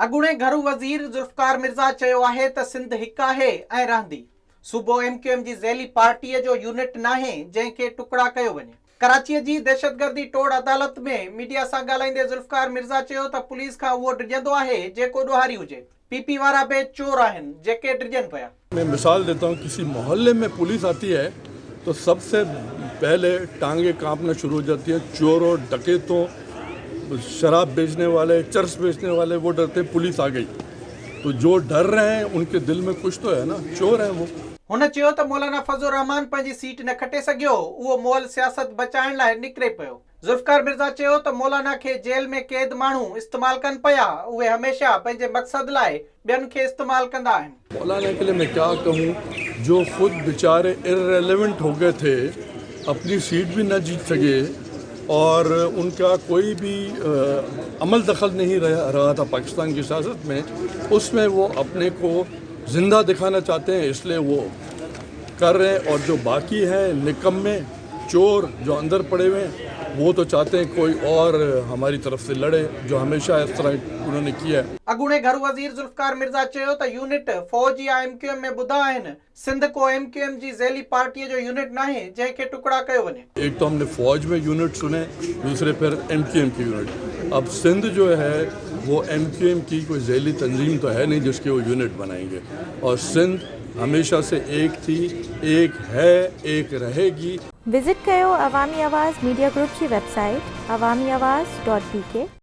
अॻूणे घरू वज़ीर ज़ुल्फ़कार मिर्ज़ा चयो आहे त सिंध हिकु आहे ऐं रहंदी। सूबो MQM जी ज़ैली पार्टीअ जो यूनिट नाहे जंहिंखे टुकड़ा कयो वञे। कराचीअ जी दहशतगर्दी टोड़ अदालत में मीडिया सां ॻाल्हाईंदे ज़ुल्फ़कार मिर्ज़ा चयो त पुलिस खां उहो डिॼंदो आहे जेको ॾोहारी हुजे। PP वारा बि चोर आहिनि जेके डिॼनि पिया। मैं मिसाल देता हूँ, किसी मोहल्ले में पुलिस आती है तो सबसे पहले टांगे कांपना शुरू हो जाती है। चोरों, डकैतों, शराब बेचने वाले, चर्स बेचने वाले वो डरते हैं पुलिस आ गई। तो जो डर रहे हैं उनके दिल में कुछ तो है ना, चोर है वो। हुन चयो त मौलाना फज़लुर रहमान पंहिंजी सीट न खटे सघियो, उहो मोल सियासत बचाइण लाइ निकिरे पियो। ज़ुल्फ़कार मिर्ज़ा चयो त मौलाना खे जेल में कैद माण्हू इस्तेमाल कनि पिया, उहे हमेशा पंहिंजे मक़सद लाइ ॿियनि खे इस्तेमाल कंदा आहिनि। मौलाना के लिए मैं क्या कहूँ, जो खुद बेचारे इररेलेवेंट हो गए थे, अपनी सीट भी न जीत सके और उनका कोई भी अमल दखल नहीं रहा था पाकिस्तान की सियासत में, उसमें वो अपने को जिंदा दिखाना चाहते हैं, इसलिए वो कर रहे हैं। और जो बाकी हैं निकम्मे चोर जो अंदर पड़े हुए हैं, वो तो चाहते हैं कोई और हमारी तरफ से लड़े, जो हमेशा इस तरह उन्होंने किया है। अॻूणे घरू वज़ीर ज़ुल्फ़कार मिर्ज़ा चयो त यूनिट फ़ौज या MQM में ॿुधा आहिनि। सिंध को MQM जी ज़ैली पार्टीअ जो यूनिट नाहे जंहिंखे टुकड़ा कयो वञे। एक तो हमने फौज में यूनिट सुने, दूसरे फिर MQM की यूनिट। अब सिंध जो है वो MQM की कोई ज़ैली तंजीम तो है नहीं जिसके वो यूनिट बनाएंगे। और सिंध हमेशा से एक थी, एक है, एक रहेगी। विजिट कयो अवामी आवाज़ मीडिया ग्रुप की वेबसाइट awamiawaz.pk।